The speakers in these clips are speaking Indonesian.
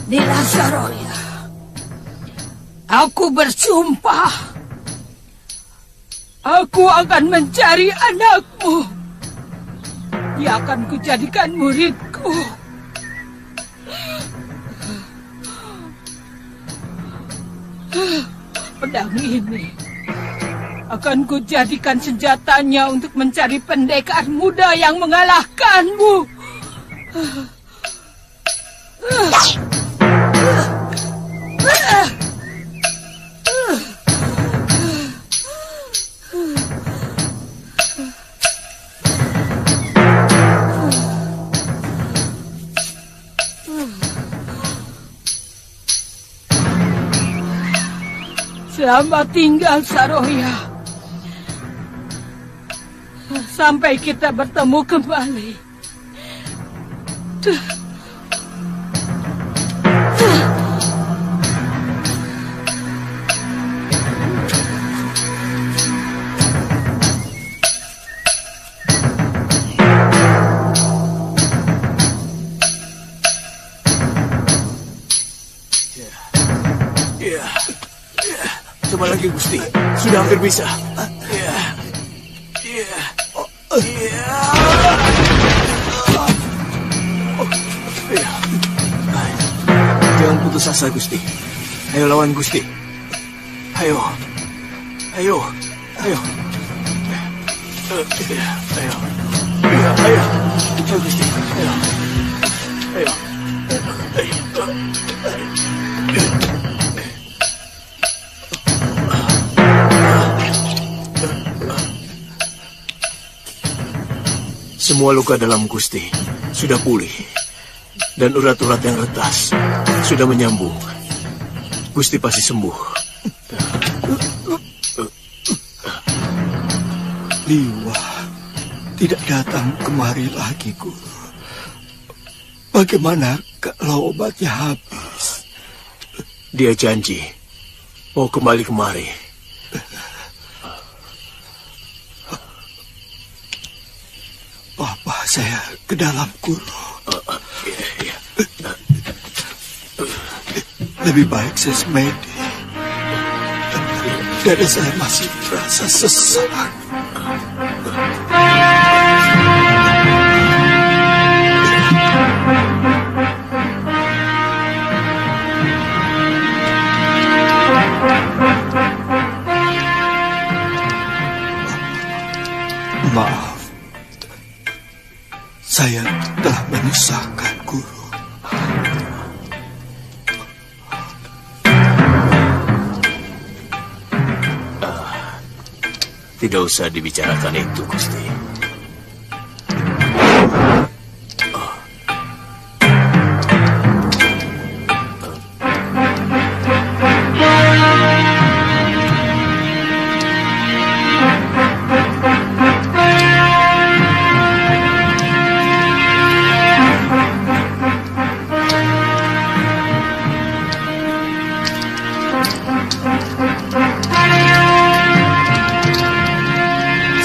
Nila Saroya, aku bersumpah, aku akan mencari anakmu. Dia akan kujadikan muridku. Pedang ini akan kujadikan senjatanya untuk mencari pendekar muda yang mengalahkanmu. Selamat tinggal, Saroya. Sampai kita bertemu kembali. Coba lagi, Gusti. Sudah hampir bisa. Jangan putus asa, Gusti. Ayo lawan Gusti. Ayo. Ayo. Ayo. Ayo. Ayo. Ayo, Gusti. Ayo. Ayo. Semua luka dalam Gusti sudah pulih, dan urat-urat yang retas sudah menyambung. Gusti pasti sembuh. Liwa tidak datang kemari lagi, Guru. Bagaimana kalau obatnya habis? Dia janji mau kembali kemari. Bapak saya ke dalam, Guru. Lebih baik saya semedi. dada saya masih terasa sesak. Maaf, saya telah menyusahkan Guru. Tidak usah dibicarakan itu, Gusti.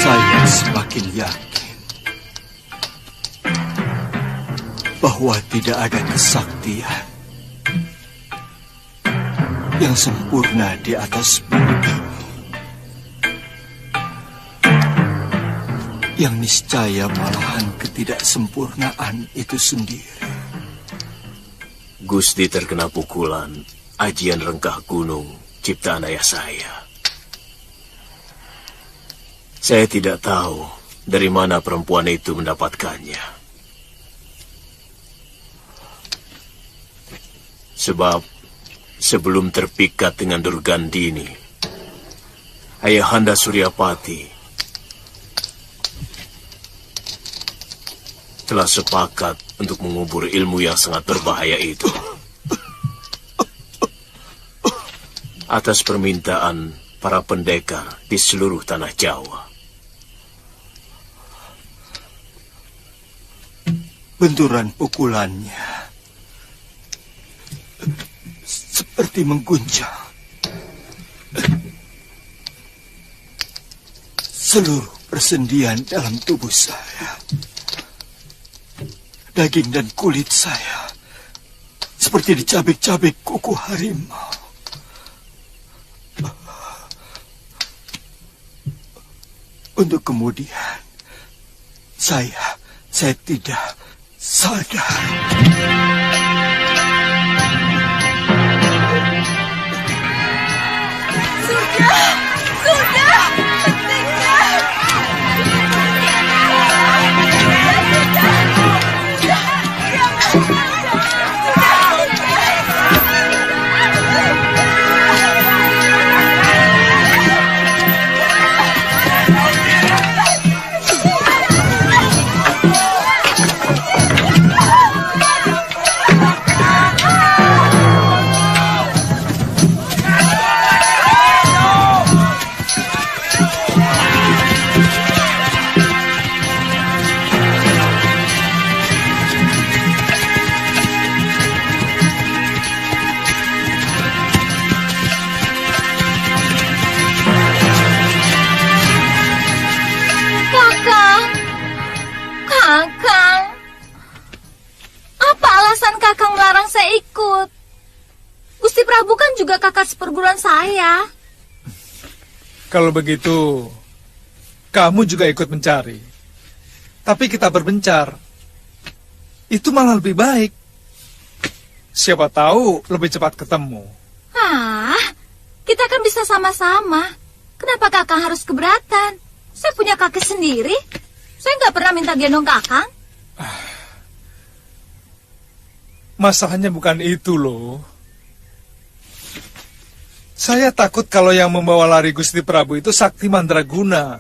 Saya semakin yakin bahwa tidak ada kesaktian yang sempurna di atas bumi ini, yang niscaya malahan ketidaksempurnaan itu sendiri. Gusti terkena pukulan ajian rengkah gunung ciptaan ayah saya. Saya tidak tahu dari mana perempuan itu mendapatkannya. Sebab sebelum terpikat dengan Durgandini, Ayahanda Suryapati telah sepakat untuk mengubur ilmu yang sangat berbahaya itu. Atas permintaan para pendekar di seluruh tanah Jawa. Benturan pukulannya seperti mengguncang seluruh persendian dalam tubuh saya. Daging dan kulit saya seperti dicabik-cabik kuku harimau. Untuk kemudian saya tidak sadar. Juga kakak seperguruan saya. Kalau begitu, kamu juga ikut mencari. Tapi kita berbencar. Itu malah lebih baik. Siapa tahu lebih cepat ketemu. Kita kan bisa sama-sama. Kenapa kakak harus keberatan? Saya punya kaki sendiri. Saya nggak pernah minta gendong kakak. Masalahnya bukan itu loh. Saya takut kalau yang membawa lari Gusti Prabu itu Sakti Mandraguna.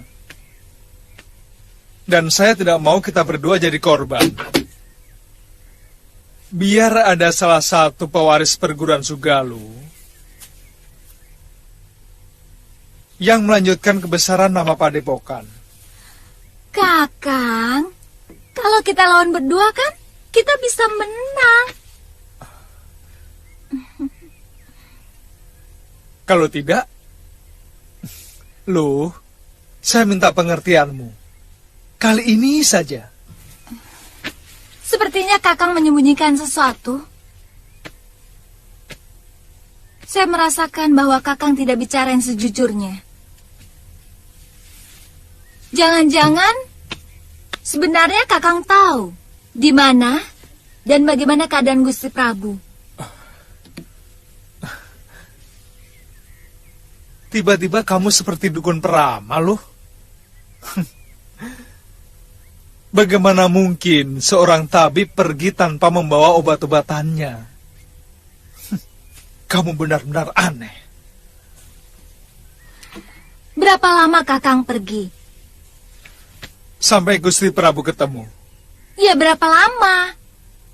Dan saya tidak mau kita berdua jadi korban. Biar ada salah satu pewaris perguruan Sugalu yang melanjutkan kebesaran nama Padepokan. Kakang, kalau kita lawan berdua kan, kita bisa menang. Kalau tidak, loh, saya minta pengertianmu. Kali ini saja. Sepertinya kakang menyembunyikan sesuatu. Saya merasakan bahwa Kakang tidak bicara yang sejujurnya. Jangan-jangan sebenarnya Kakang tahu di mana dan bagaimana keadaan Gusti Prabu. Tiba-tiba kamu seperti dukun peramal loh. Bagaimana mungkin seorang tabib pergi tanpa membawa obat-obatannya? Kamu benar-benar aneh. Berapa lama Kakang pergi? Sampai Gusti Prabu ketemu. Ya berapa lama?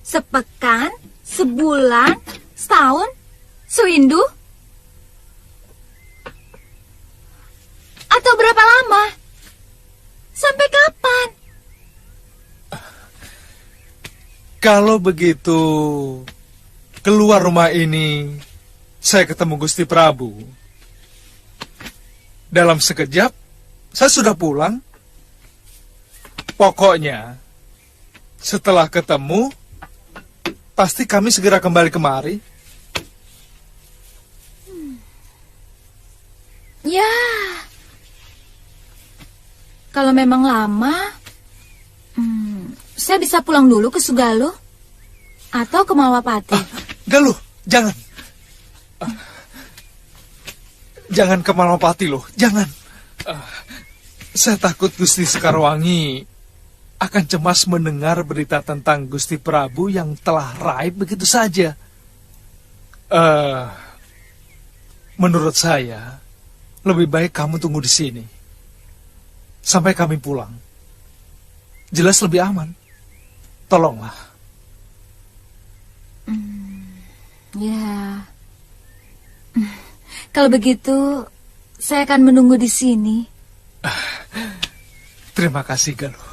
Sepekan? Sebulan? Setahun? Sewindu? Atau berapa lama? Sampai kapan? Kalau begitu, keluar rumah ini, saya ketemu Gusti Prabu. Dalam sekejap, saya sudah pulang. Pokoknya, setelah ketemu, pasti kami segera kembali kemari. Ya, kalau memang lama, saya bisa pulang dulu ke Sugalo atau ke Malwapati. Galuh, jangan. Jangan ke Malwapati loh, jangan. Saya takut Gusti Sekarwangi akan cemas mendengar berita tentang Gusti Prabu yang telah raib begitu saja. Menurut saya, lebih baik kamu tunggu di sini sampai kami pulang. Jelas lebih aman. Tolonglah. Ya. Kalau begitu, saya akan menunggu di sini. Terima kasih, Galuh.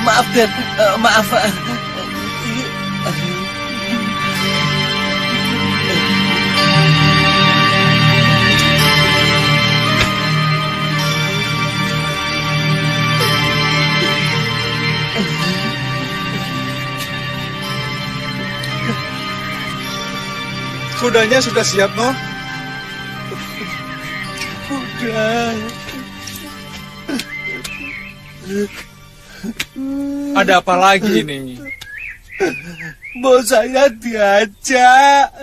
Maafkan, maaf. Kudanya sudah siap, Noh? Udah. Ada apa lagi ini? Mau saya diajak.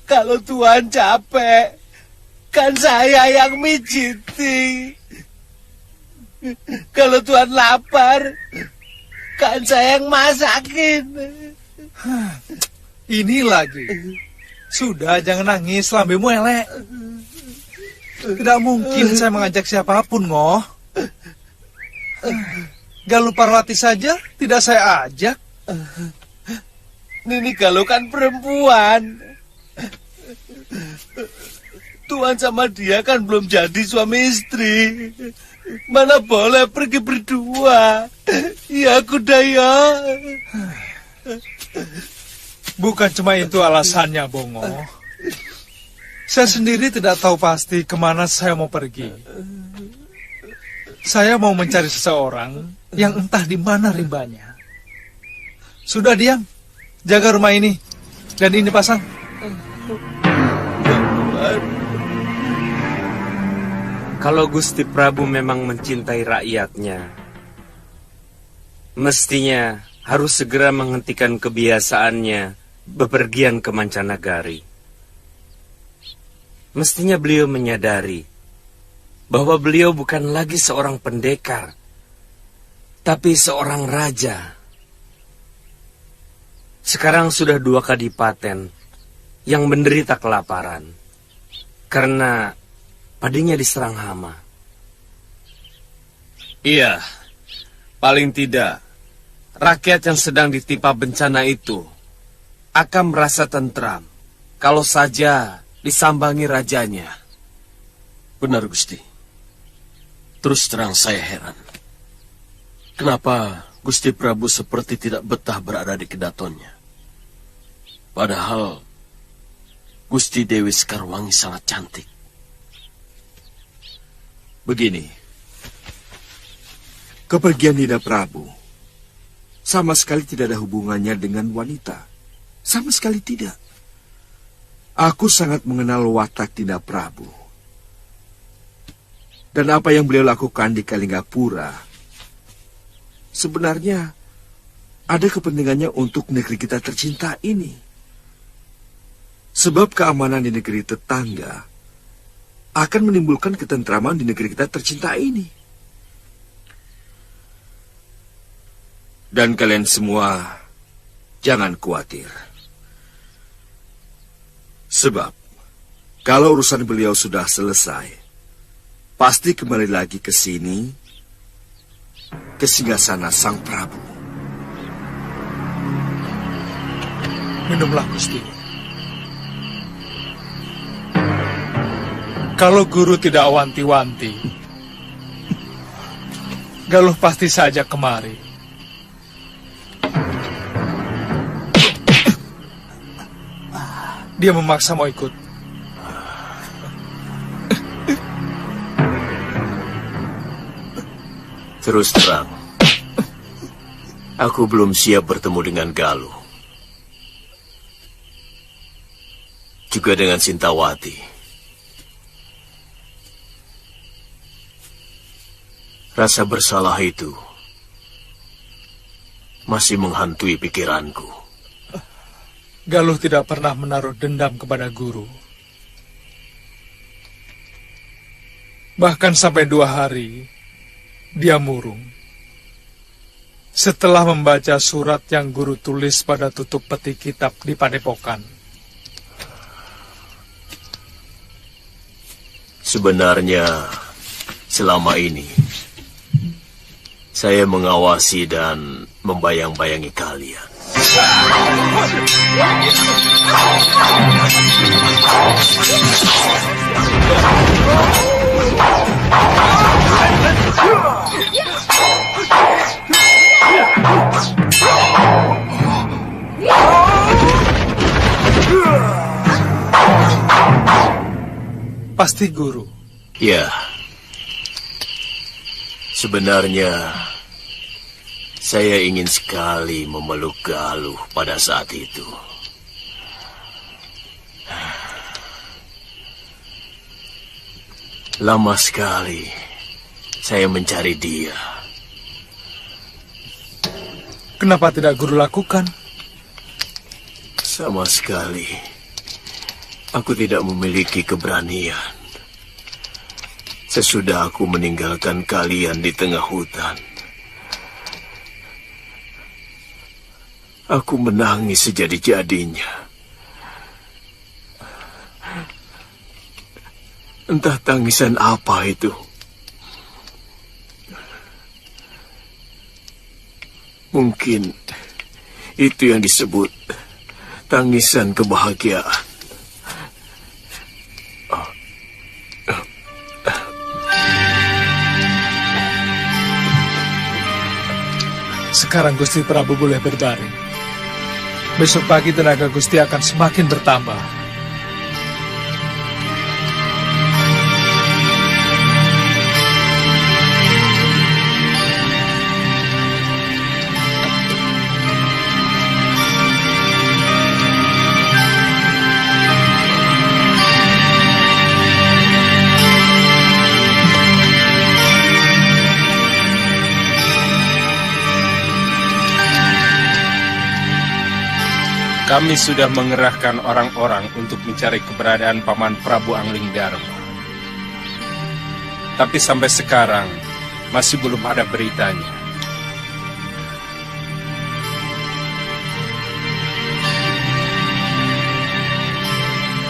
Kalau Tuhan capek, kan saya yang mijiti. Kalau Tuhan lapar, kan saya yang masakin. Ini lagi. Sudah, jangan nangis, lambemu elek. Tidak mungkin saya mengajak siapapun, Ngoh. Galuh Parwati saja tidak saya ajak. Nini Galuh kan perempuan. Tuhan sama dia kan belum jadi suami istri. Mana boleh pergi berdua. Ya Kudaya. Bukan cuma itu alasannya, Bongo. Saya sendiri tidak tahu pasti kemana saya mau pergi. Saya mau mencari seseorang yang entah di mana rimbanya. Sudah diam, jaga rumah ini. Dan ini pasang. Kalau Gusti Prabu memang mencintai rakyatnya, mestinya harus segera menghentikan kebiasaannya bepergian ke mancanagari. Mestinya beliau menyadari bahwa beliau bukan lagi seorang pendekar, tapi seorang raja. Sekarang sudah 2 kadipaten yang menderita kelaparan karena padinya diserang hama. Iya, paling tidak rakyat yang sedang ditimpa bencana itu akan merasa tentram kalau saja disambangi rajanya. Benar, Gusti. Terus terang saya heran. Kenapa Gusti Prabu seperti tidak betah berada di kedatonnya? Padahal Gusti Dewi Sekarwangi sangat cantik. Begini, kepergian Dinda Prabu sama sekali tidak ada hubungannya dengan wanita. Sama sekali tidak. Aku sangat mengenal watak Dinda Prabu. Dan apa yang beliau lakukan di Kalinggapura sebenarnya ada kepentingannya untuk negeri kita tercinta ini. Sebab keamanan di negeri tetangga akan menimbulkan ketentraman di negeri kita tercinta ini. Dan kalian semua jangan khawatir. Sebab kalau urusan beliau sudah selesai, pasti kembali lagi ke sini, ke singgasana Sang Prabu. Minumlah, Gusti. Kalau guru tidak wanti-wanti, Galuh pasti saja kemari. Dia memaksa mau ikut. Terus terang, aku belum siap bertemu dengan Galuh. Juga dengan Sintawati. Rasa bersalah itu masih menghantui pikiranku. Galuh tidak pernah menaruh dendam kepada guru. Bahkan sampai 2 hari, dia murung. Setelah membaca surat yang guru tulis pada tutup peti kitab di padepokan. Sebenarnya, selama ini, saya mengawasi dan membayang-bayangi kalian. Pasti guru. Ya. Sebenarnya saya ingin sekali memeluk Galuh pada saat itu. Lama sekali saya mencari dia. Kenapa tidak guru lakukan? Sama sekali. Aku tidak memiliki keberanian. Sesudah aku meninggalkan kalian di tengah hutan, aku menangis sejadi-jadinya. Entah tangisan apa itu. Mungkin itu yang disebut tangisan kebahagiaan. Sekarang Gusti Prabu boleh berbaring. Besok pagi tenaga Gusti akan semakin bertambah. Kami sudah mengerahkan orang-orang untuk mencari keberadaan Paman Prabu Anglingdarma. Tapi sampai sekarang masih belum ada beritanya.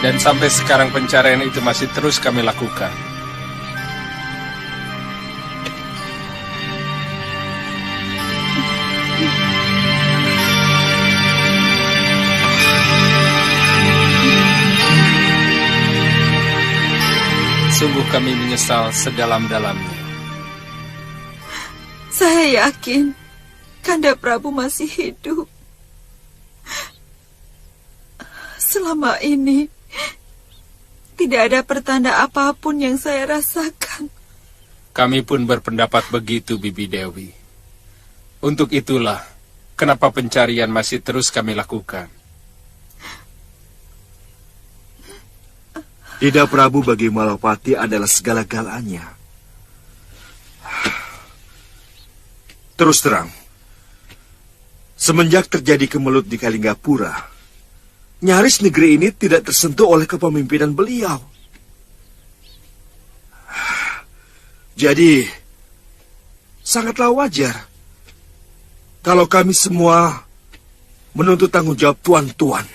Dan sampai sekarang pencarian itu masih terus kami lakukan. Sungguh kami menyesal sedalam-dalamnya. Saya yakin Kanda Prabu masih hidup. Selama ini Tidak ada pertanda apapun yang saya rasakan. Kami pun berpendapat begitu, Bibi Dewi. Untuk itulah, kenapa pencarian masih terus kami lakukan. Ida Prabu bagi Malapati adalah segala-galanya. Terus terang, semenjak terjadi kemelut di Kalinggapura, nyaris negeri ini tidak tersentuh oleh kepemimpinan beliau. Jadi, sangatlah wajar kalau kami semua menuntut tanggung jawab tuan-tuan.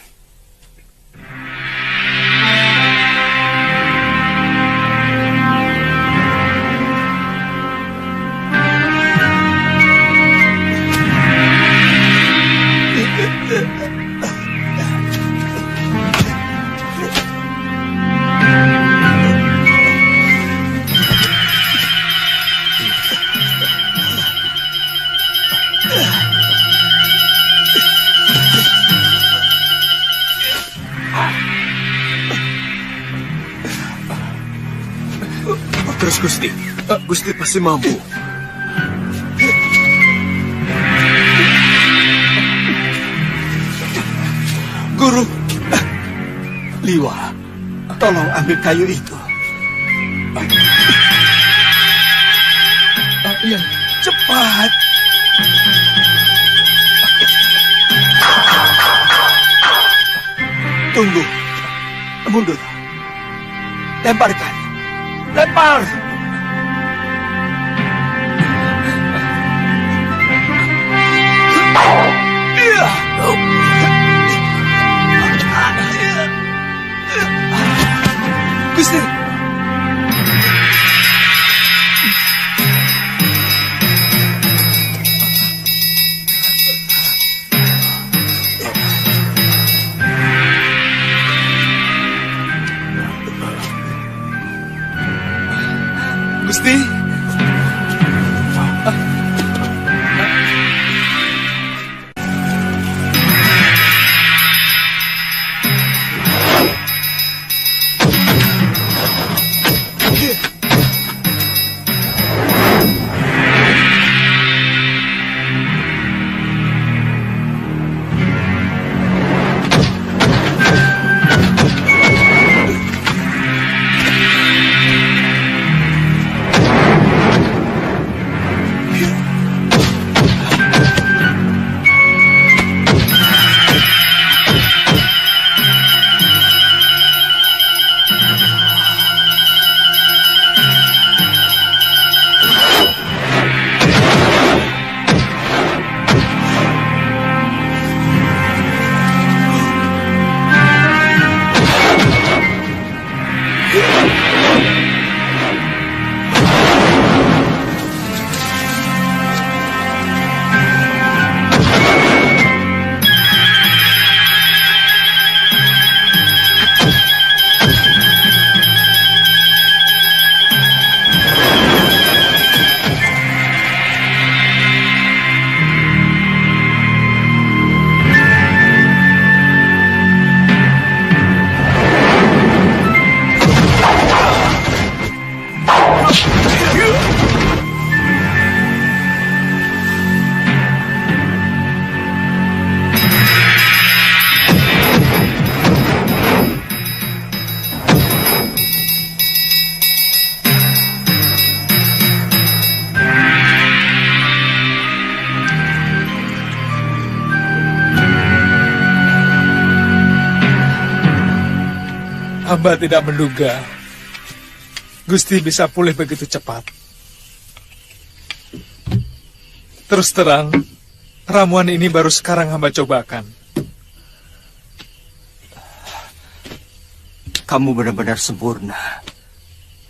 Terus Gusti, Gusti pasti mampu. Guru, Liwa, tolong ambil kayu itu. Iya, Cepat. Tunggu. Mundur. Lemparkan. Lempar. Gusti. Gusti. Hamba tidak menduga Gusti bisa pulih begitu cepat. Terus terang, ramuan ini baru sekarang hamba cobakan. Kamu benar-benar sempurna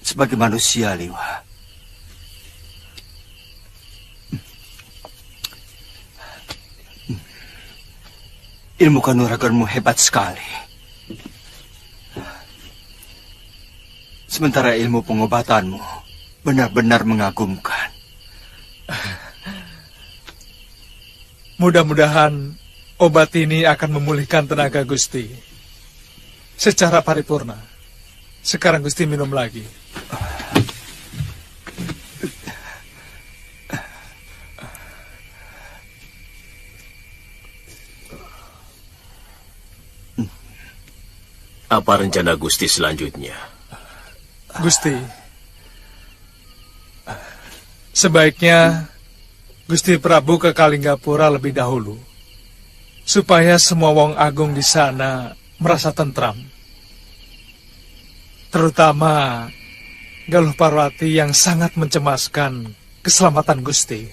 sebagai manusia, Liwa. Ilmu kanuraganmu hebat sekali. Sementara ilmu pengobatanmu benar-benar mengagumkan. Mudah-mudahan obat ini akan memulihkan tenaga Gusti secara paripurna, Sekarang Gusti minum lagi. Apa rencana Gusti selanjutnya? Gusti, sebaiknya Gusti Prabu ke Kalinggapura lebih dahulu, supaya semua wong agung di sana merasa tentram. Terutama Galuh Parwati yang sangat mencemaskan keselamatan Gusti.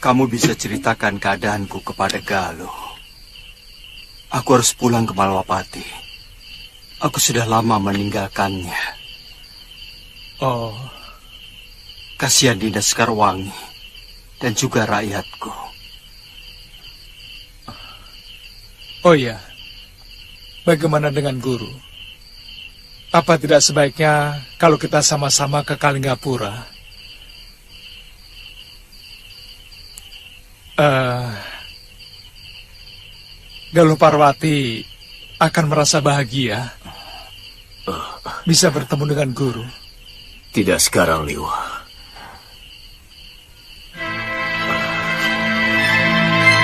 Kamu bisa ceritakan keadaanku kepada Galuh. Aku harus pulang ke Malwapati. Aku sudah lama meninggalkannya. Oh, kasihan Dinda Sekarwangi dan juga rakyatku. Oh iya, bagaimana dengan guru? Apa tidak sebaiknya kalau kita sama-sama ke Kalinggapura? Galuh Parwati akan merasa bahagia bisa bertemu dengan guru. Tidak sekarang, Liwa.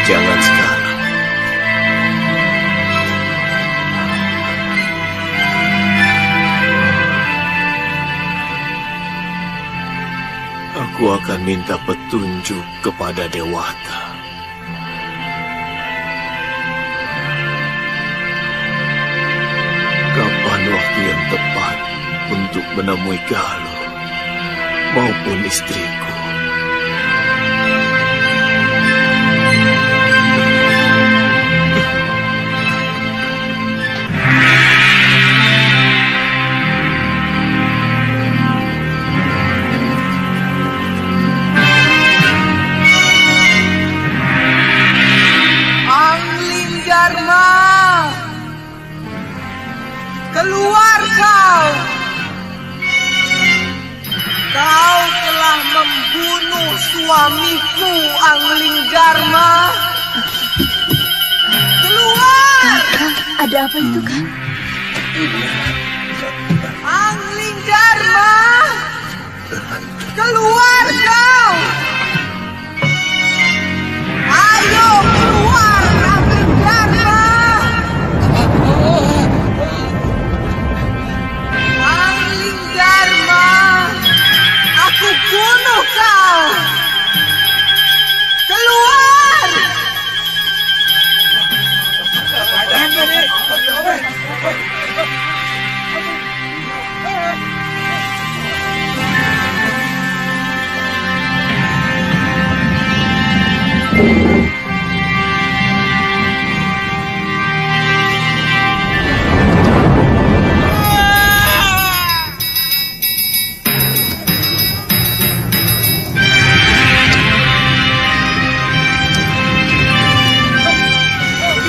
Jangan sekarang. Aku akan minta petunjuk kepada Dewata. Kapan waktu yang tepat untuk menemui Galuh maupun istriku? Anglinggarma, keluar kau! Kau telah membunuh suamiku, Anglinggarma. Keluar! Ada apa itu, Kang? Anglinggarma, keluar kau! Ayo keluar, Anglinggarma! Anglinggarma, aku bunuh kau! Keluar!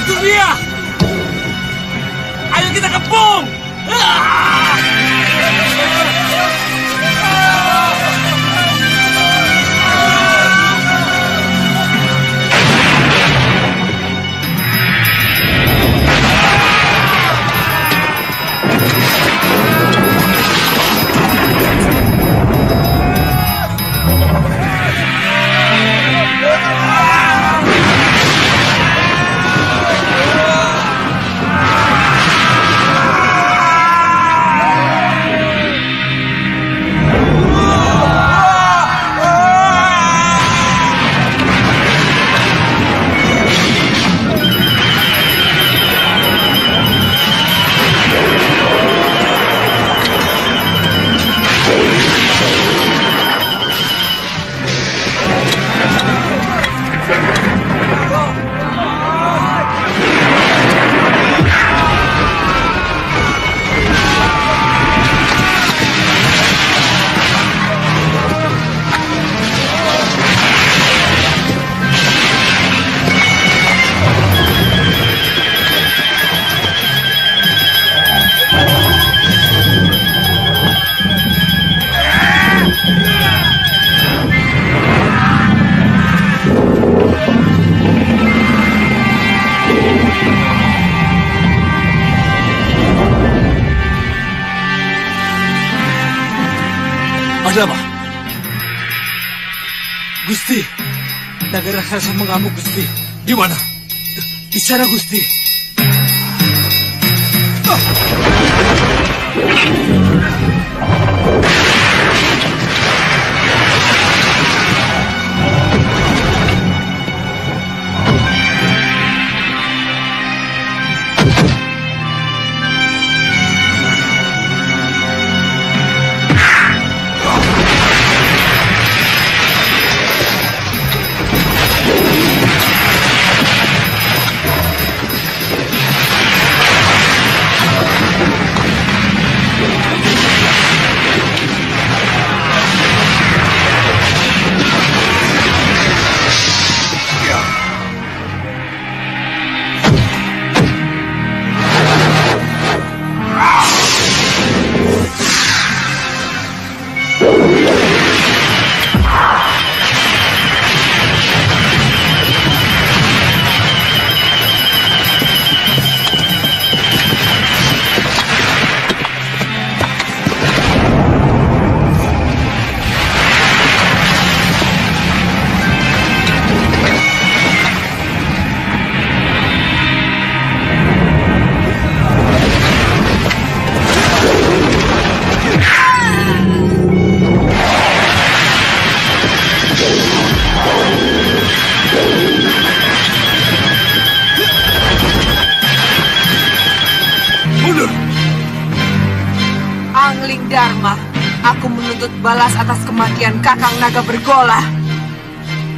Itu dia! Ayo kita kepung! Ada apa? Gusti, naga raksasa mengamuk, Gusti. Di mana? Di sana, Gusti. Angling Dharma, aku menuntut balas atas kematian Kakang Naga Bergola.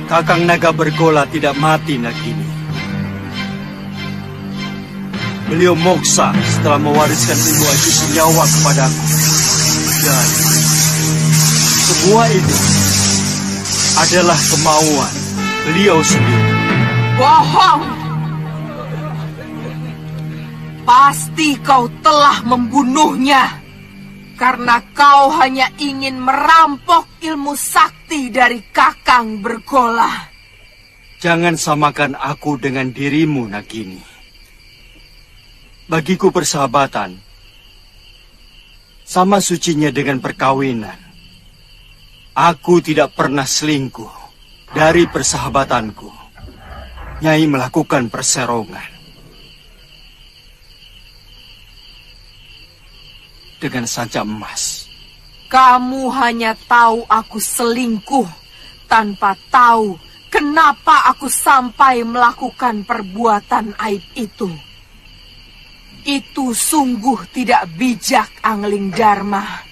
Kakang Naga Bergola tidak mati, Nagini. Beliau moksa setelah mewariskan ilmu itu senyawa kepadaku. Dan semua itu adalah kemauan beliau sendiri. Bohong! Pasti kau telah membunuhnya. Karena kau hanya ingin merampok ilmu sakti dari Kakang Bergola. Jangan samakan aku dengan dirimu, Nagini. Bagiku persahabatan sama sucinya dengan perkawinan. Aku tidak pernah selingkuh dari persahabatanku. Nyai melakukan perserongan dengan sanca emas. Kamu hanya tahu aku selingkuh tanpa tahu kenapa aku sampai melakukan perbuatan aib itu. Itu sungguh tidak bijak, Angling Dharma.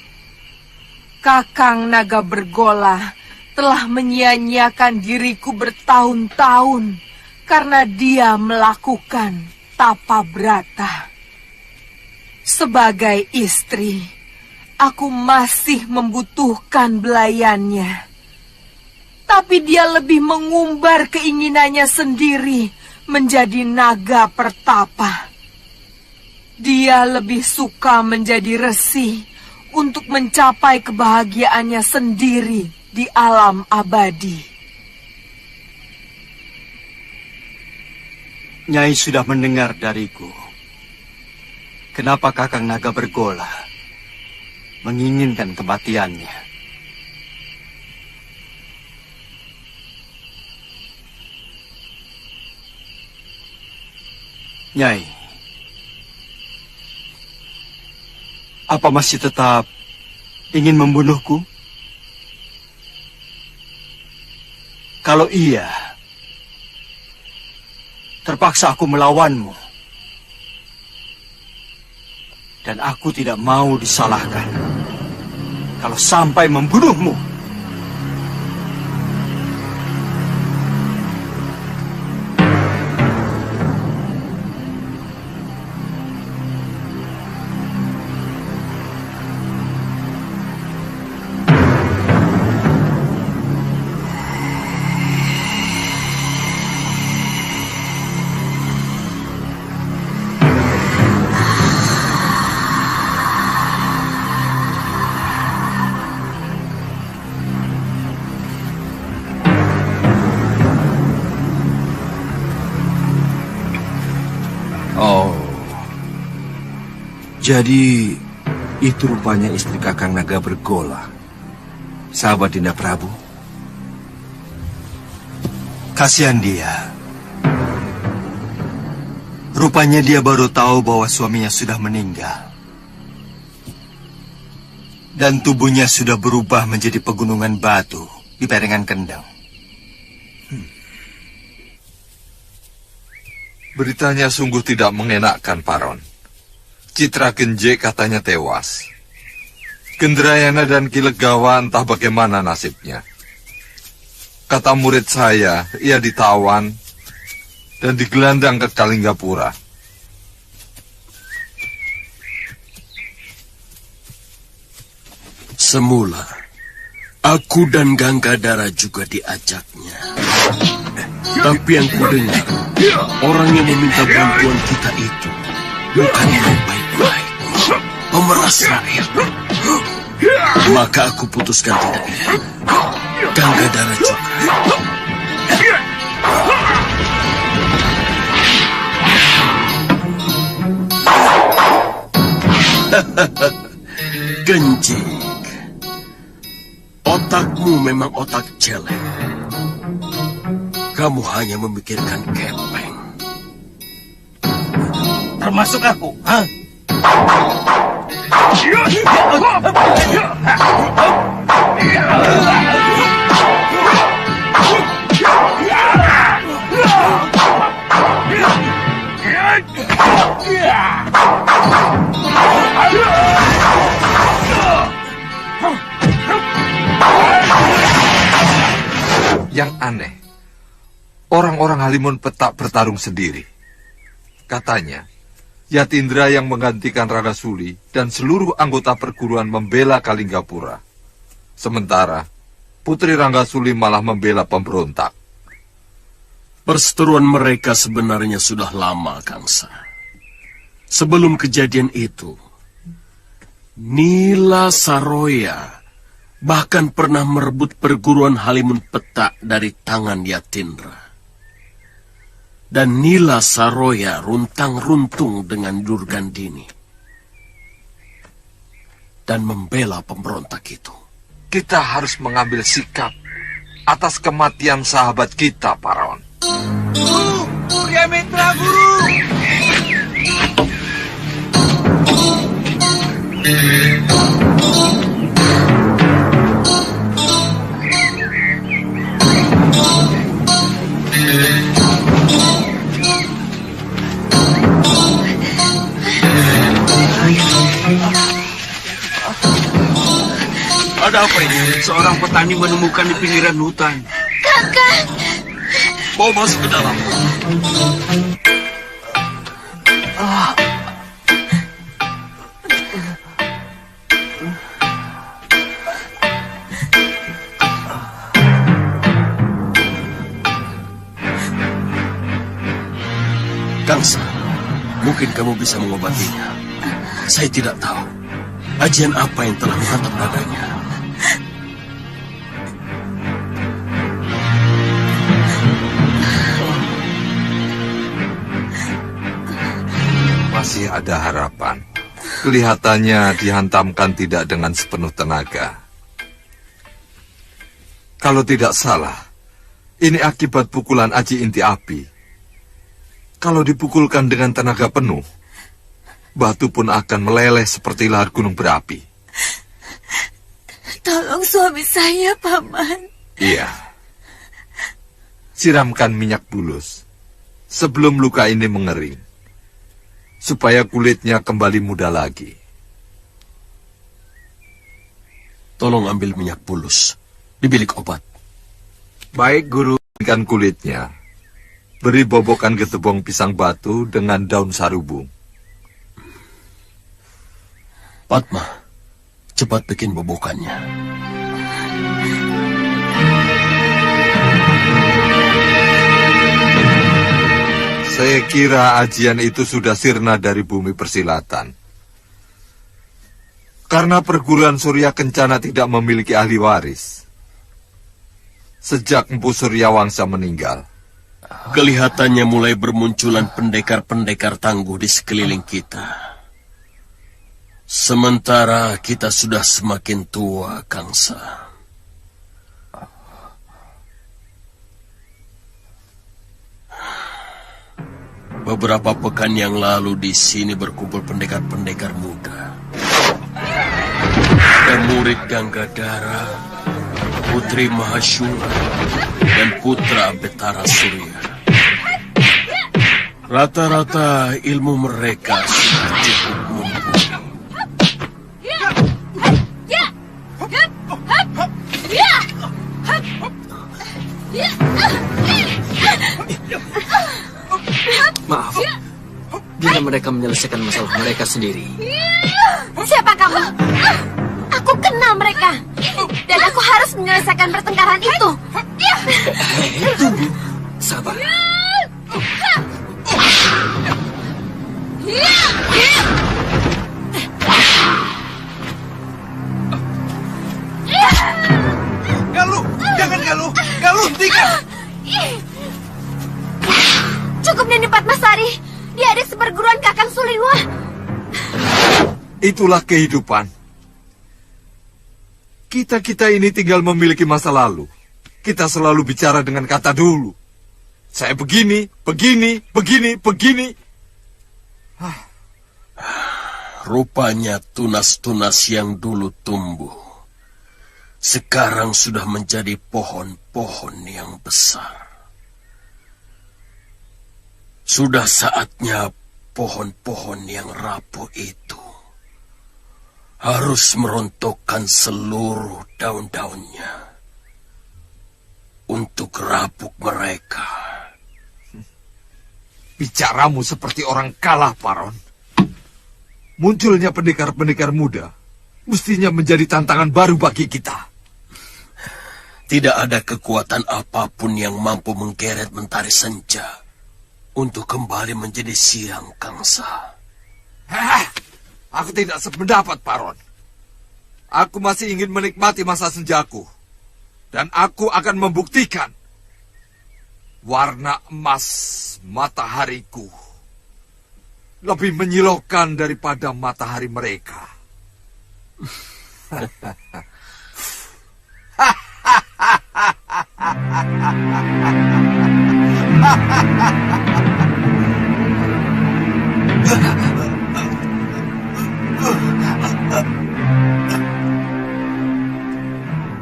Kakang Naga Bergola telah menyia-nyiakan diriku bertahun-tahun karena dia melakukan tapa brata. Sebagai istri, aku masih membutuhkan belayannya. Tapi dia lebih mengumbar keinginannya sendiri menjadi naga pertapa. Dia lebih suka menjadi resi untuk mencapai kebahagiaannya sendiri di alam abadi. Nyai sudah mendengar dariku. Kenapa Kakang Naga Bergola menginginkan kematiannya? Nyai, apa masih tetap ingin membunuhku? Kalau iya, terpaksa aku melawanmu. Dan aku tidak mau disalahkan kalau sampai membunuhmu. Jadi, itu rupanya istri Kakang Naga Bergola. sahabat Dinda Prabu? Kasihan dia. Rupanya dia baru tahu bahwa suaminya sudah meninggal. Dan tubuhnya sudah berubah menjadi pegunungan batu di Perengan Kendeng. Beritanya sungguh tidak mengenakkan, Paron. Citra Genje katanya tewas. Gendrayana dan Kilegawa entah bagaimana nasibnya. Kata murid saya, ia ditawan dan digelandang ke Kalinggapura. Semula, aku dan Ganggadara juga diajaknya. Tapi yang kudengar, orang yang meminta bantuan kita itu bukan yang baik-baik, pemeras rakyat. Maka aku putuskan tidak ikut. Ganggadara juga. Genjik, otakmu memang otak jelek. Kamu hanya memikirkan kepeng. Termasuk aku, ha? Yang aneh, orang-orang Halimun Petak bertarung sendiri. Katanya, Yatindra yang menggantikan Ranggasuli dan seluruh anggota perguruan membela Kalinggapura. Sementara, Putri Ranggasuli malah membela pemberontak. Perseteruan mereka sebenarnya sudah lama, Kangsa. Sebelum kejadian itu, Nila Saroya bahkan pernah merebut perguruan Halimun Petak dari tangan Yatindra. Dan Nila Saroya runtang-runtung dengan Durgandini dan membela pemberontak itu. Kita harus mengambil sikap atas kematian sahabat kita, Paron. Guru, Surya Mitra, Guru. Ada apa ini? Seorang petani menemukan di pinggiran hutan. Kakak! Bawa masuk ke dalam. Kangsa, mungkin kamu bisa mengobatinya. Saya tidak tahu ajian apa yang telah menghantam dadanya. Masih ada harapan. Kelihatannya dihantamkan tidak dengan sepenuh tenaga. Kalau tidak salah, ini akibat pukulan aji inti api. Kalau dipukulkan dengan tenaga penuh, batu pun akan meleleh seperti lahar gunung berapi. Tolong suami saya, Paman. Iya. Siramkan minyak bulus sebelum luka ini mengering, supaya kulitnya kembali muda lagi. Tolong ambil minyak bulus di bilik obat. Baik, Guru. Kan kulitnya. Beri bobokan getebong pisang batu dengan daun sarubung. Padma, cepat bikin bobokannya. Saya kira ajian itu sudah sirna dari bumi persilatan. Karena perguruan Surya Kencana tidak memiliki ahli waris. Sejak Empu Suryawangsa meninggal. Kelihatannya mulai bermunculan pendekar-pendekar tangguh di sekeliling kita. Sementara kita sudah semakin tua, Kangsa. Beberapa pekan yang lalu di sini berkumpul pendekar-pendekar muda. Ada murid Ganggadara, Putri Mahashura, dan Putra Betara Surya. Rata-rata ilmu mereka sudah cukup mumpuni. Maaf, bila mereka menyelesaikan masalah mereka sendiri. Siapa kamu? Aku kenal mereka. Dan aku harus menyelesaikan pertengkaran itu. Tunggu, sabar. Galuh, jangan Galuh. Galuh, hentikan. Cukup Nini Padmasari. Dia adik seperguruan Kakang Suliwa. Itulah kehidupan. Kita ini tinggal memiliki masa lalu. Kita selalu bicara dengan kata dulu. Saya begini, begini, begini, begini. Rupanya tunas-tunas yang dulu tumbuh sekarang sudah menjadi pohon-pohon yang besar. Sudah saatnya pohon-pohon yang rapuh itu harus merontokkan seluruh daun-daunnya untuk rabuk mereka. Bicaramu seperti orang kalah, Paron. Munculnya pendekar-pendekar muda mestinya menjadi tantangan baru bagi kita. Tidak ada kekuatan apapun yang mampu menggeret Mentari Senja untuk kembali menjadi siang Kangsa. Aku tidak sependapat, Paron. Aku masih ingin menikmati masa senjaku. Dan aku akan membuktikan warna emas matahariku lebih menyilaukan daripada matahari mereka.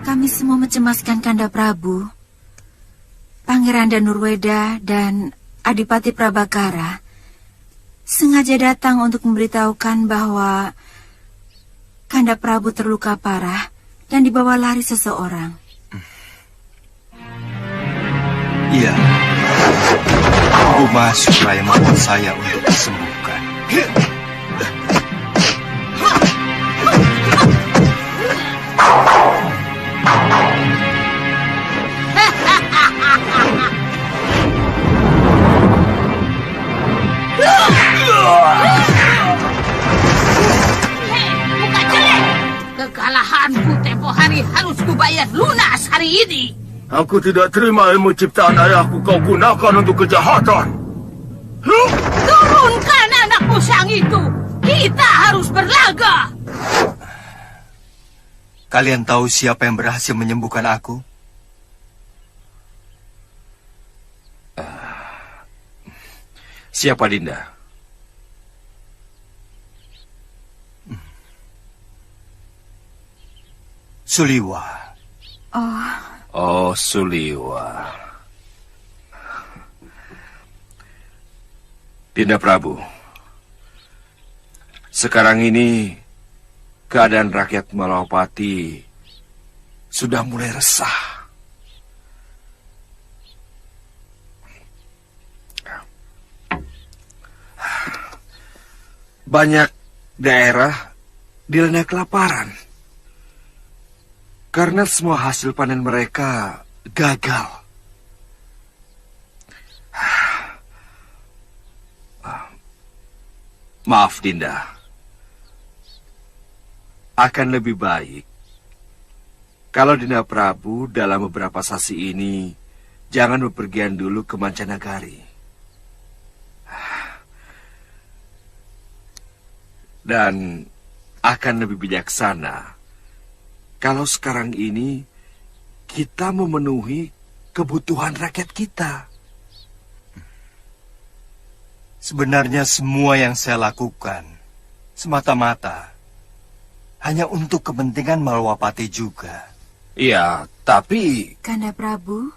Kami semua mencemaskan Kanda Prabu, Pangeran Danurweda, dan Adipati Prabakara sengaja datang untuk memberitahukan bahwa Kanda Prabu terluka parah dan dibawa lari seseorang. Iya, Uma Supraya membuat saya untuk disembuhkan. Kekalahanku tempo hari harus kubayar lunas hari ini. Aku tidak terima ilmu ciptaan ayahku kau gunakan untuk kejahatan. Turunkan anak musang itu. Kita harus berlaga. Kalian tahu siapa yang berhasil menyembuhkan aku? Siapa, Dinda? Suliwa. Oh, Suliwa. Dinda Prabu, sekarang ini keadaan rakyat Malawapati sudah mulai resah. Banyak daerah dilanda kelaparan karena semua hasil panen mereka gagal. Maaf, Dinda. Akan lebih baik kalau Dinda Prabu dalam beberapa sasi ini jangan bepergian dulu ke mancanagari. Dan akan lebih bijaksana kalau sekarang ini kita memenuhi kebutuhan rakyat kita. Sebenarnya semua yang saya lakukan semata-mata hanya untuk kepentingan Malwapati juga. Iya, tapi... Kanda Prabu?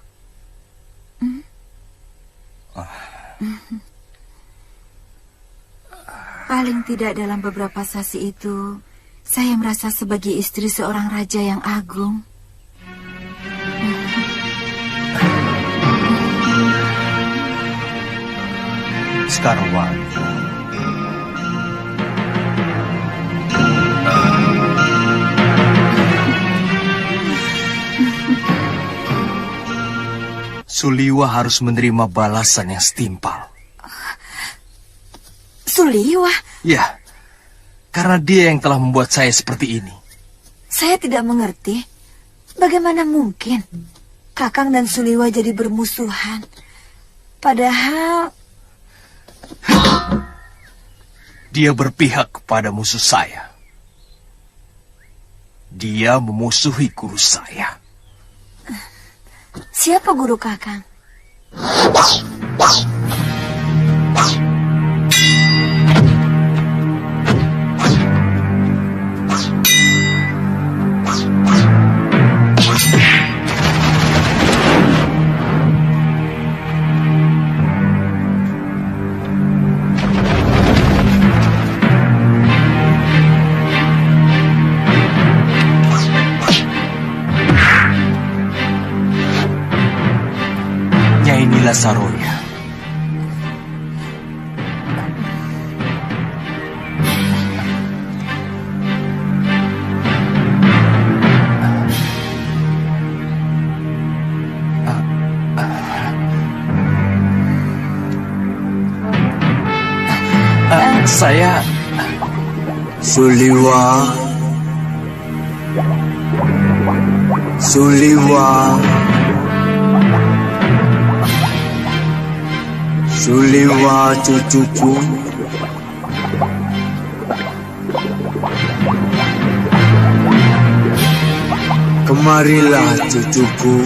Paling tidak dalam beberapa sasi itu, saya merasa sebagai istri seorang raja yang agung. Sekarwangi. Suliwa harus menerima balasan yang setimpal. Suliwa? Ya, karena dia yang telah membuat saya seperti ini. Saya tidak mengerti. Bagaimana mungkin Kakang dan Suliwa jadi bermusuhan? Padahal... Dia berpihak kepada musuh saya. Dia memusuhi guru saya. Siapa guru Kakang? Saroya. Saya Suliwa. Suliwa cucuku, kemarilah cucuku.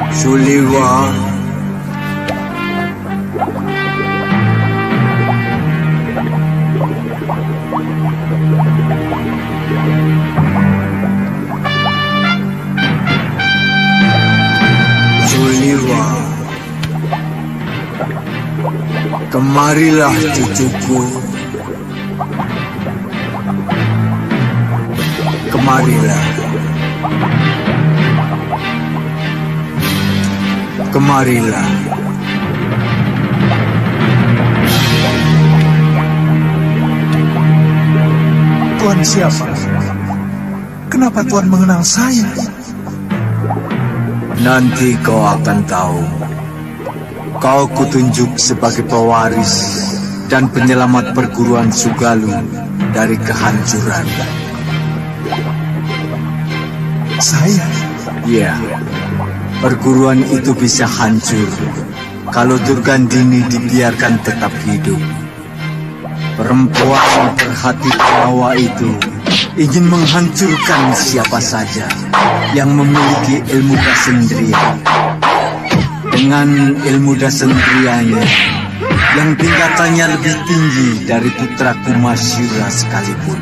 Suliwa. Kemarilah cucuku. Kemarilah. Kemarilah. Tuan siapa? Kenapa Tuan mengenal saya? Nanti kau akan tahu. Kau kutunjuk sebagai pewaris dan penyelamat perguruan Sugalu dari kehancuran. Saya? Ya, perguruan itu bisa hancur kalau Durgandini dibiarkan tetap hidup. Perempuan berhati perawa itu ingin menghancurkan siapa saja yang memiliki ilmu dasendria. Dengan ilmu dasendrianya yang tingkatannya lebih tinggi dari putra Kumasyura sekalipun.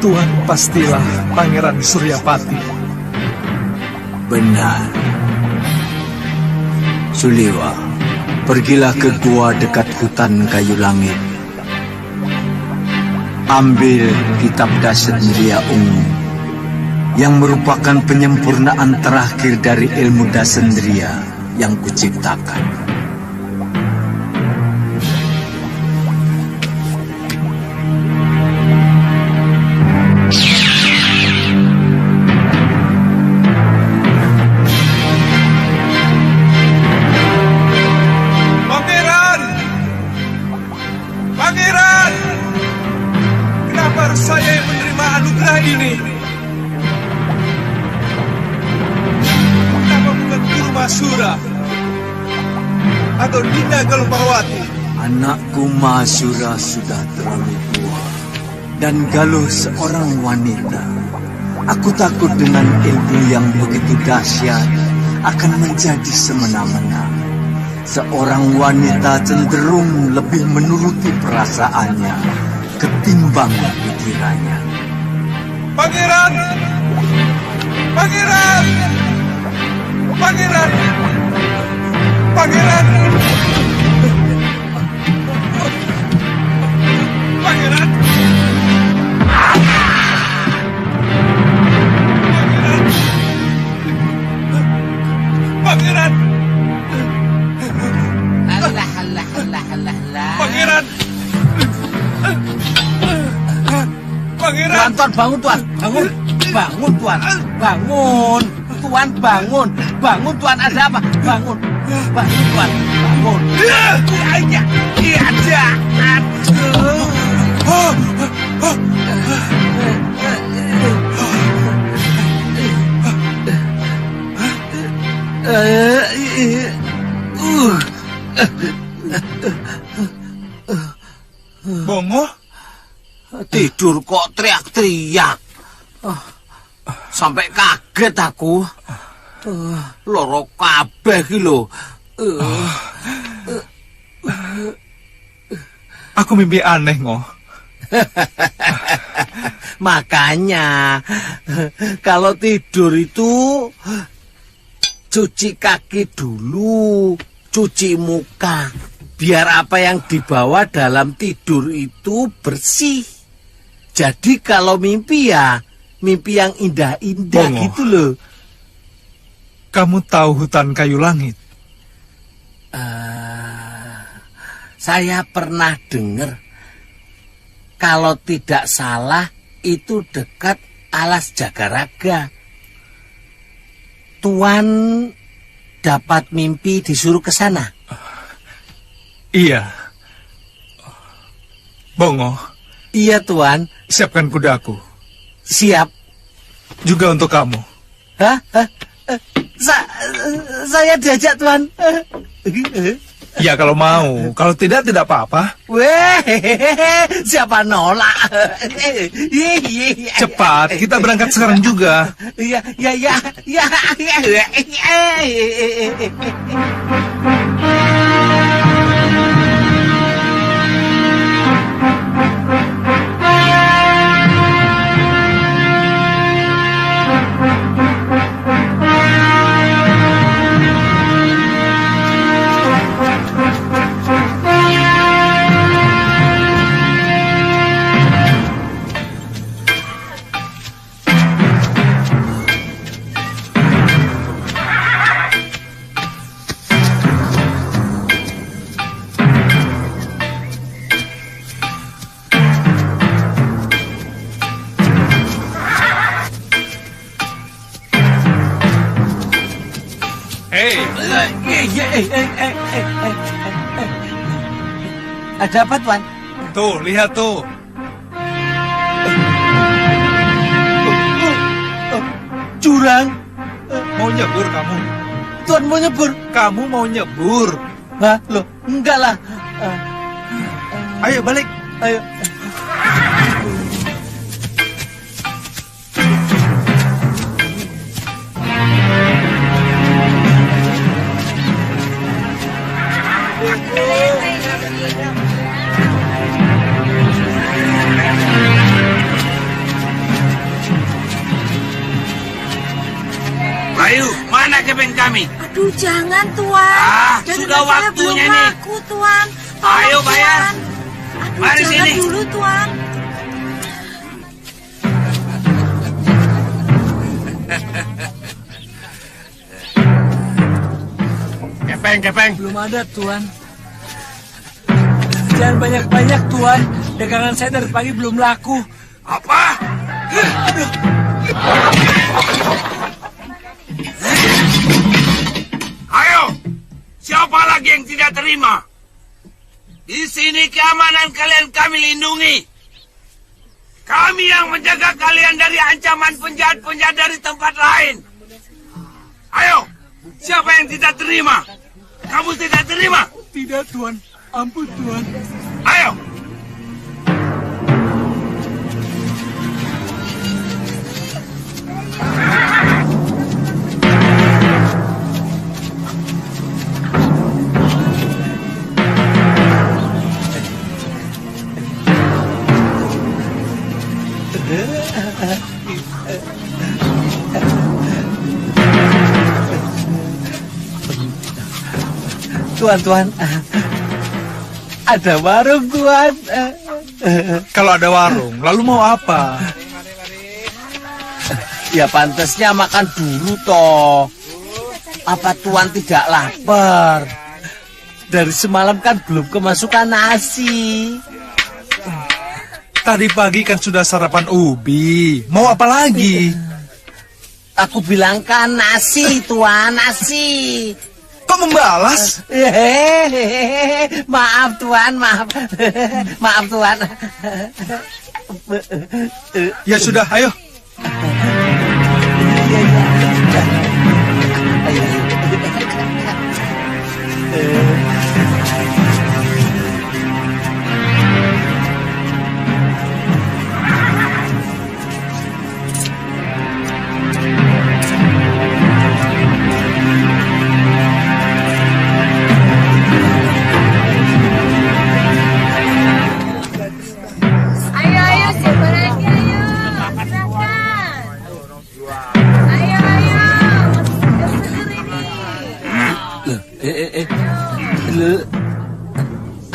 Tuan pastilah Pangeran Suryapati. Benar. Suliwa, pergilah ke gua dekat hutan kayu langit. Ambil kitab Dasendriya Ungu yang merupakan penyempurnaan terakhir dari ilmu Dasendriya yang kuciptakan. Mahasura atau Dinda Galumpawati? Anakku Mahasura sudah terlalu tua dan Galuh seorang wanita. Aku takut dengan ilmu yang begitu dahsyat akan menjadi semena-mena. Seorang wanita cenderung lebih menuruti perasaannya ketimbang pikirannya. Pangeran! Pangeran! Pangeran! Pangeran! Pangeran! Pangeran! Allah. Pangeran! Pangeran! Tuan, bangun Tuan, bangun. Bangun Tuan, bangun. Tuan, bangun. Bangun Tuan, ada apa? Bangun. Bangun Tuan, bangun. Iya. Bongo? Tidur kok teriak-teriak. Sampai kaget aku. Loro kabeh iki lho. Aku mimpi aneh, Ngo. Makanya kalau tidur itu cuci kaki dulu, cuci muka. Biar apa yang dibawa dalam tidur itu bersih. Jadi kalau mimpi ya mimpi yang indah-indah gitu loh. Kamu tahu hutan kayu langit? Saya pernah dengar. Kalau tidak salah itu dekat Alas Jagaraga. Tuan dapat mimpi disuruh ke sana? Iya. Bongo. Iya, Tuan. Siapkan kudaku. Siap. Juga untuk kamu. Hah? Saya diajak, Tuan. Ya, kalau mau. Kalau tidak apa-apa. Weh, siapa nolak? Cepat, kita berangkat sekarang juga. Iya. Ada apa, Tuan? Tuh, lihat tuh. Jurang. Mau nyebur kamu? Tuan mau nyebur? Kamu mau nyebur? Hah? Loh, enggak lah. Ayo balik. Ayo. Ayo, mana keping kami? Aduh, jangan, Tuan. Sudah waktunya nih. Aku, Tuan. Ayo bayar. Aduh, Mari jangan sini. dulu, Tuan. Kepeng. Belum ada, Tuan. Jangan banyak-banyak, Tuan. Dagangan saya dari pagi belum laku. Apa? Ayo, siapa lagi yang tidak terima? Di sini keamanan kalian kami lindungi. Kami yang menjaga kalian dari ancaman penjahat-penjahat dari tempat lain. Ayo, Siapa yang tidak terima? Kamu tidak terima? Tidak, Tuan. Ampun, Tuan. Ayo. Tuan, ada warung, Tuan. Kalau ada warung, lalu mau apa? Ya pantasnya makan dulu toh. Apa Tuan tidak lapar? Dari semalam kan belum kemasukan nasi. Tadi pagi kan sudah sarapan ubi. Mau apa lagi? Aku bilang kan nasi, Tuan, nasi. Kok membalas? Maaf, Tuan, maaf. Maaf, Tuan. Ya sudah, ayo.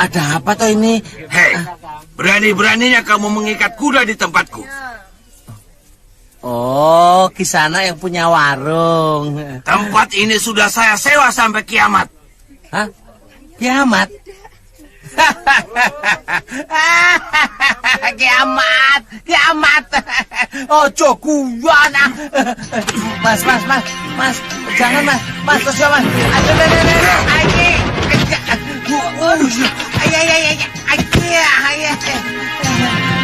Ada apa toh ini? Hei, berani-beraninya kamu mengikat kuda di tempatku. Oh, Kisana yang punya warung. Tempat ini sudah saya sewa sampai kiamat. Hah? Kiamat? Kiamat. Ojo guyon ah. Mas. Jangan mas, terus ya mas. Aduh,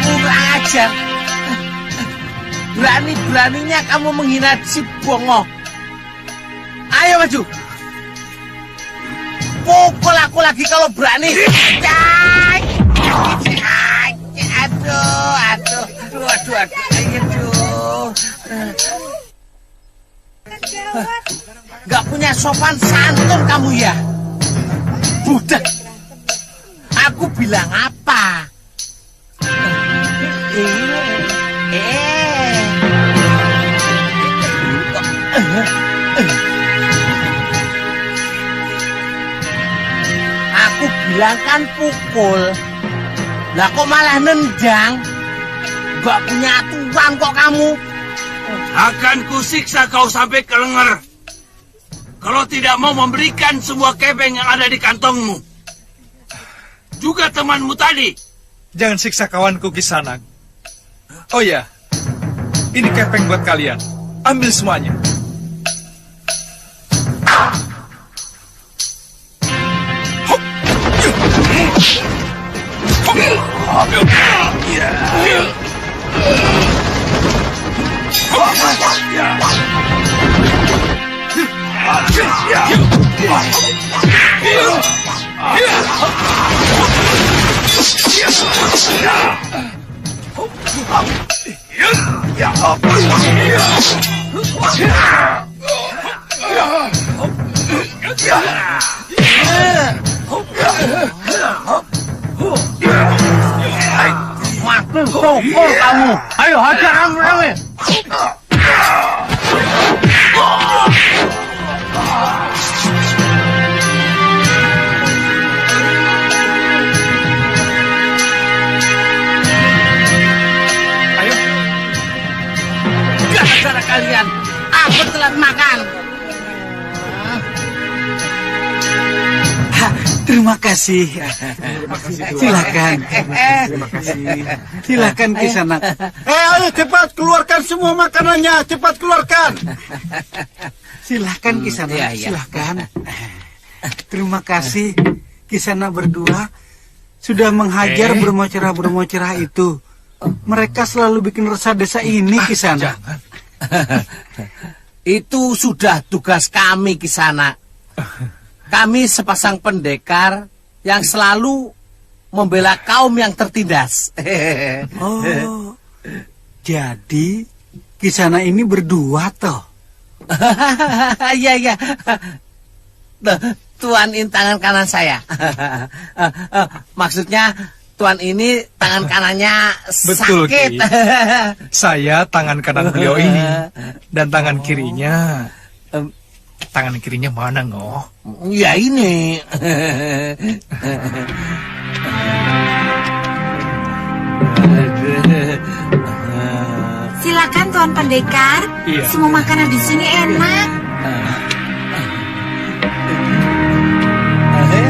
kurang ajar. Berani-beraninya kamu menghina si Bongo. Ayo maju. Pukul aku lagi kalau berani. Aduh. Gak punya sopan santun kamu ya? Budak. Aku bilang apa? Aku bilang kan pukul. Lah kok malah nendang? Gak punya aturan kok kamu. Akan kusiksa kau sampai ke lenger. Kalau tidak mau memberikan semua kepeng yang ada di kantongmu. Juga temanmu tadi. Jangan siksa kawanku Kisana. Oh ya, ini kepeng buat kalian. Ambil semuanya. Makin pukul kamu. Ayo hajar rame-rame. Gara-gara kalian, aku telat makan. Terima kasih. Silakan. Silakan Kisana. Ayo cepat keluarkan semua makanannya, cepat keluarkan. Silakan Kisana, silakan. Terima kasih Kisana berdua sudah menghajar bermocerah itu. Mereka selalu bikin resah desa ini, Kisana. Itu sudah tugas kami di sana. Kami sepasang pendekar yang selalu membela kaum yang tertindas. Oh, jadi Kisana ini berdua toh? Iya. Tuan ini tangan kanan saya. Maksudnya Tuan ini tangan kanannya Betul, sakit. Ki. Saya tangan kanan beliau ini. Dan tangan kirinya... Tangan kirinya mana, Ngoh? Ya ini. Silakan Tuan Pendekar. Iya. Semua makanan di sini enak.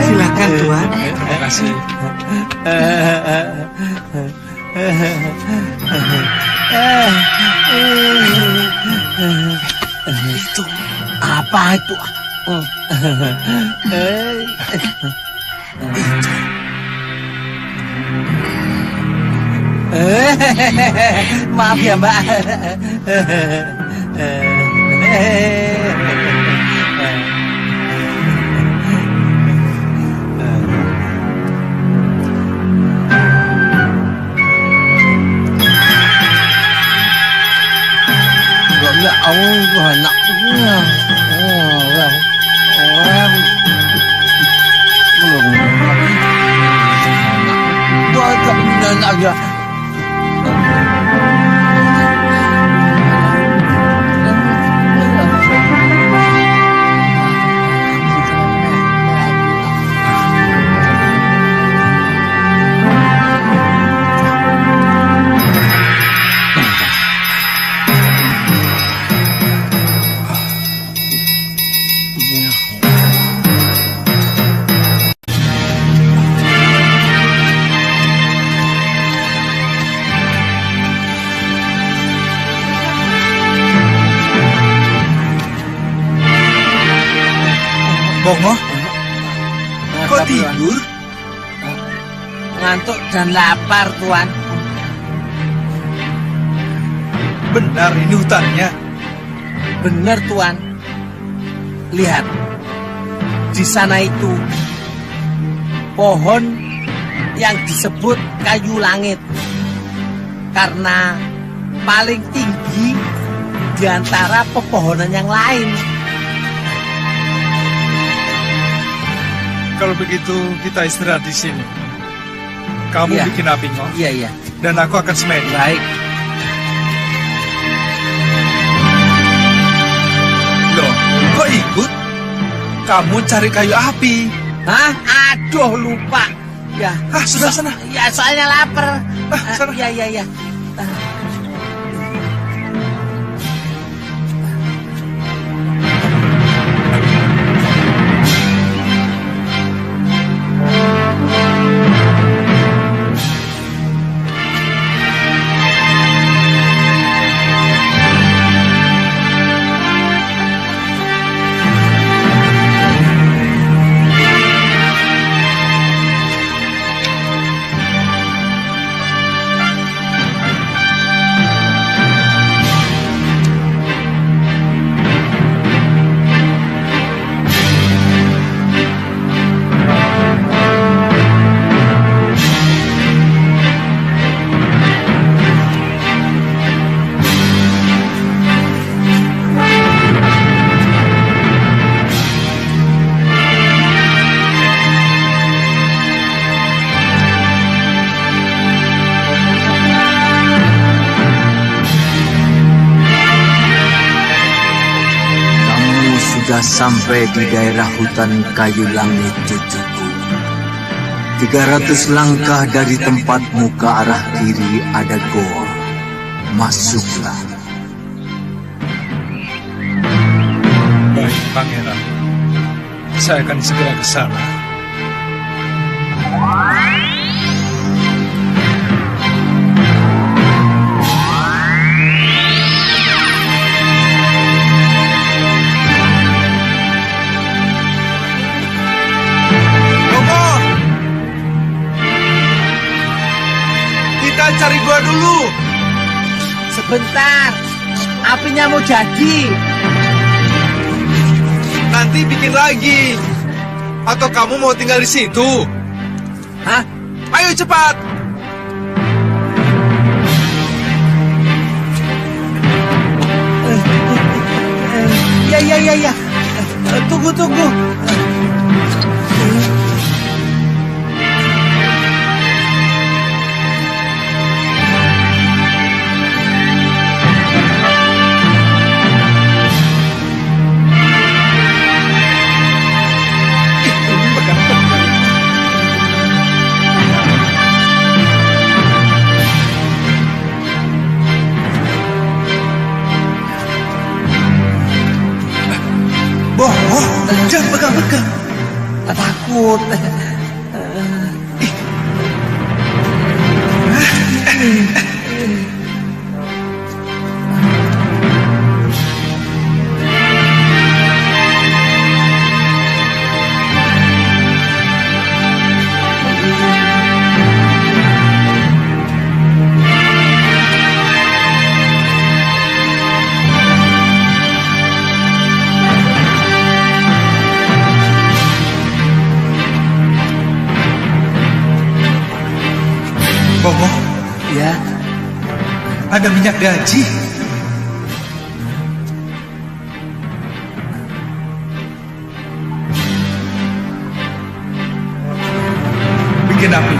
Silakan Tuan. Terima kasih. Itu apa itu? Maaf ya, Mbak. Enggak, anaknya. Belum aja. Bongo, kok tidur? Ngantuk dan lapar, Tuan. Benar, ini hutannya. Benar, Tuan. Lihat, di sana itu pohon yang disebut kayu langit karena paling tinggi di antara pepohonan yang lain. Kalau begitu kita istirahat di sini. Kamu Iya. bikin api, Ngoh. Iya. Dan aku akan semedi. Baik. Loh, kok ikut? Kamu cari kayu api. Hah? Aduh, lupa. Ya. Sudah sana. Ya, soalnya lapar. Sana. Iya. Sudah sampai di daerah hutan kayu langit, cucuku. 300 langkah dari tempatmu ke arah kiri ada goa. Masuklah. Baik, Pangeran. Saya akan segera ke sana. Kita cari gua dulu. Sebentar, apinya mau jadi. nanti bikin lagi. Atau kamu mau tinggal di situ? Hah? Ayo cepat. Ya. Tunggu. Bongo, jangan pegang-pegang. Takut. Bongo, Ya, ada minyak gaji. Bikin api.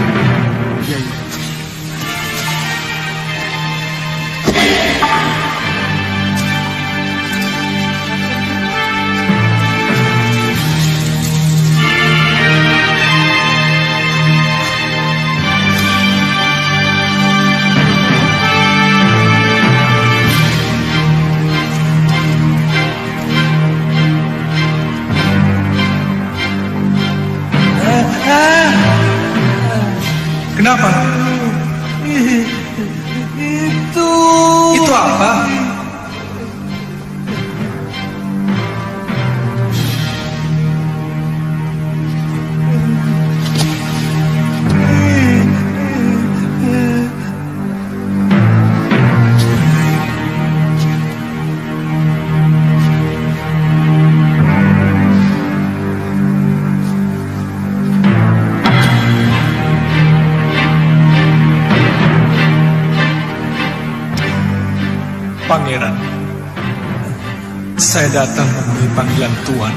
Kenapa? Itu apa? Pangeran, saya datang memenuhi panggilan Tuan.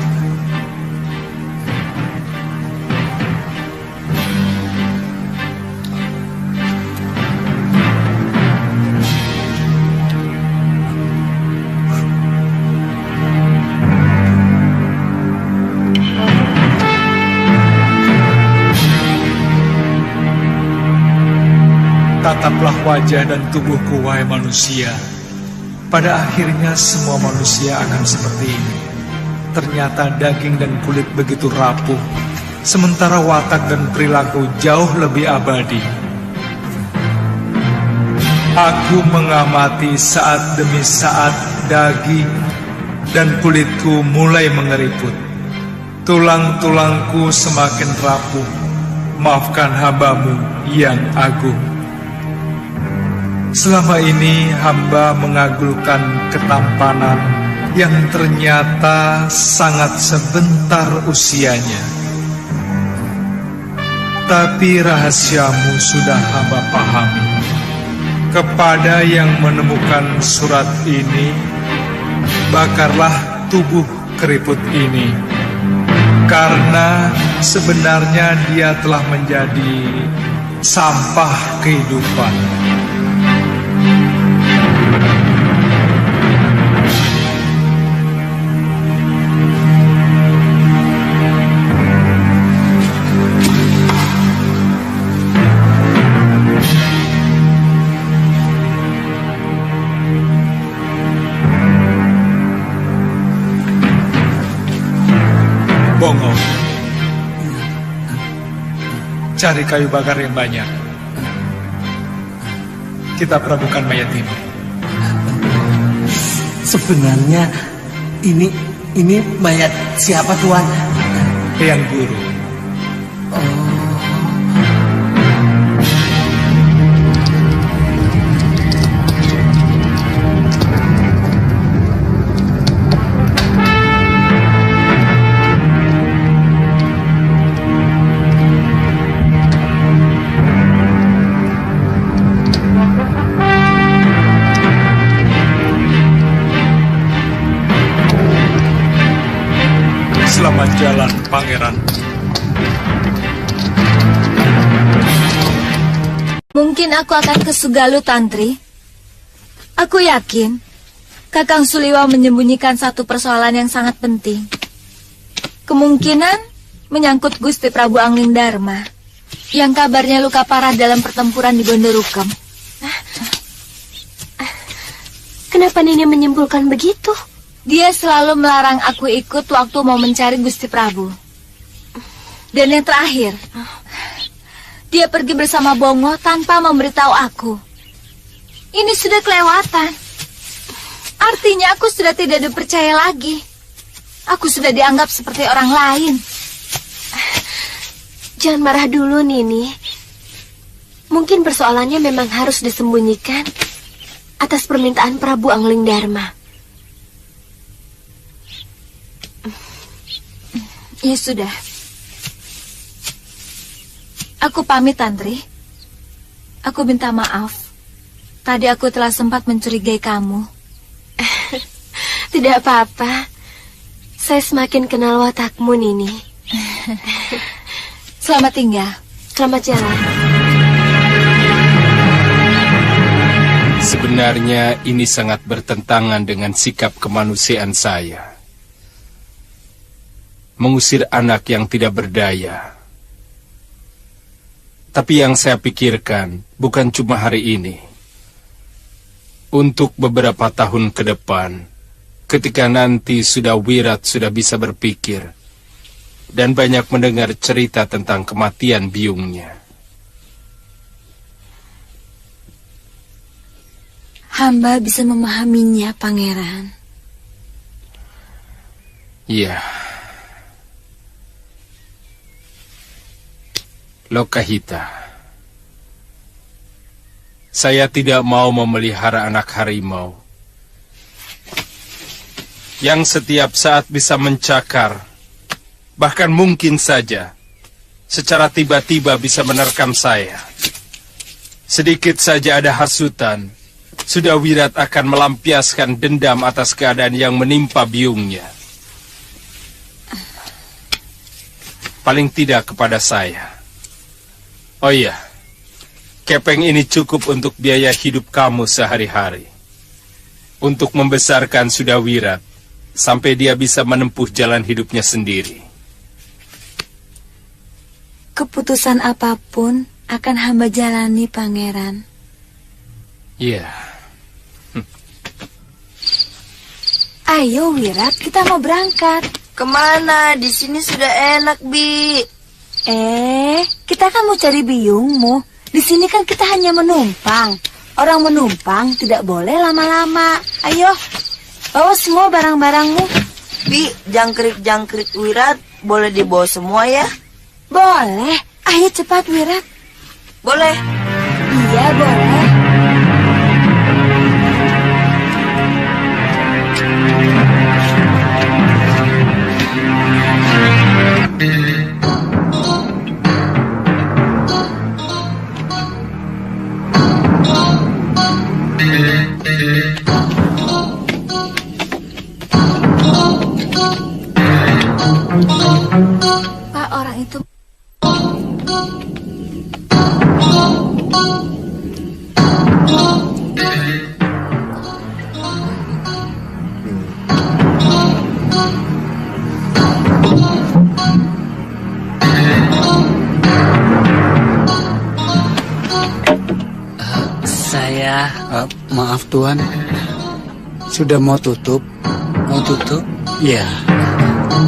Tataplah wajah dan tubuhku, wahai manusia. Pada akhirnya semua manusia akan seperti ini. Ternyata daging dan kulit begitu rapuh, sementara watak dan perilaku jauh lebih abadi. Aku mengamati saat demi saat daging dan kulitku mulai mengeriput. Tulang-tulangku semakin rapuh. Maafkan hambamu yang agung. Selama ini hamba mengagulkan ketampanan yang ternyata sangat sebentar usianya. Tapi rahasiamu sudah hamba pahami. Kepada yang menemukan surat ini, bakarlah tubuh keriput ini. Karena sebenarnya dia telah menjadi sampah kehidupan. Bongo, cari kayu bakar yang banyak. Kita perabukan mayat ini. Sebenarnya ini mayat siapa, Tuan? Yang Guru. Pangeran. Mungkin aku akan ke Sugalu, Tantri. Aku yakin Kakang Suliwa menyembunyikan satu persoalan yang sangat penting. Kemungkinan menyangkut Gusti Prabu Anglingdarma yang kabarnya luka parah dalam pertempuran di Bondorukem. Kenapa Nini menyimpulkan begitu? Dia selalu melarang aku ikut waktu mau mencari Gusti Prabu. Dan yang terakhir, dia pergi bersama Bongo tanpa memberitahu aku. Ini sudah kelewatan. Artinya aku sudah tidak dipercaya lagi. Aku sudah dianggap seperti orang lain. Jangan marah dulu, Nini. Mungkin persoalannya memang harus disembunyikan atas permintaan Prabu Anglingdarma. Ya sudah. Aku pamit, Tantri. Aku minta maaf. Tadi aku telah sempat mencurigai kamu. Tidak apa-apa. Saya semakin kenal watakmu, Nini. Selamat tinggal. Selamat jalan. Sebenarnya ini sangat bertentangan dengan sikap kemanusiaan saya. Mengusir anak yang tidak berdaya. Tapi yang saya pikirkan bukan cuma hari ini. Untuk beberapa tahun ke depan, ketika nanti Wirat sudah bisa berpikir dan banyak mendengar cerita tentang kematian biungnya. Hamba bisa memahaminya, Pangeran. Iya. Lokahita. Saya tidak mau memelihara anak harimau yang setiap saat bisa mencakar, bahkan mungkin saja secara tiba-tiba bisa menerkam saya. Sedikit saja ada hasutan, sudah Wirat akan melampiaskan dendam atas keadaan yang menimpa biungnya. Paling tidak kepada saya. Oh iya, kepeng ini cukup untuk biaya hidup kamu sehari-hari. Untuk membesarkan Wirat sampai dia bisa menempuh jalan hidupnya sendiri. Keputusan apapun akan hamba jalani, Pangeran. Iya. Ayo, Wirat, kita mau berangkat. Kemana? Di sini sudah enak, Bi. Kita kan mau cari biungmu. Di sini kan kita hanya menumpang. Orang menumpang tidak boleh lama-lama. Ayo, bawa semua barang-barangmu. Bi, jangkrik-jangkrik Wirat boleh dibawa semua ya? Boleh. Ayo cepat, Wirat. Boleh. Iya, boleh. Pak, orang itu... Maaf Tuan, sudah mau tutup. Mau tutup? Ya.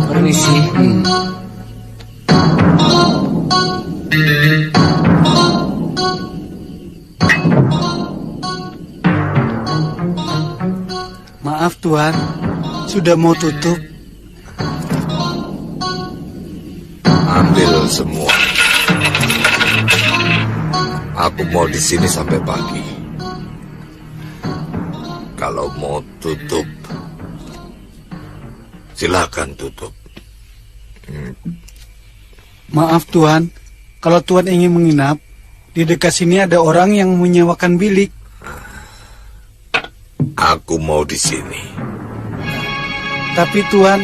Permisi. Maaf Tuan, sudah mau tutup. Ambil semua. Aku mau di sini sampai pagi. Kalau mau tutup, silakan tutup. Maaf Tuan, kalau Tuan ingin menginap, di dekat sini ada orang yang menyewakan bilik. Aku mau di sini. Tapi Tuan,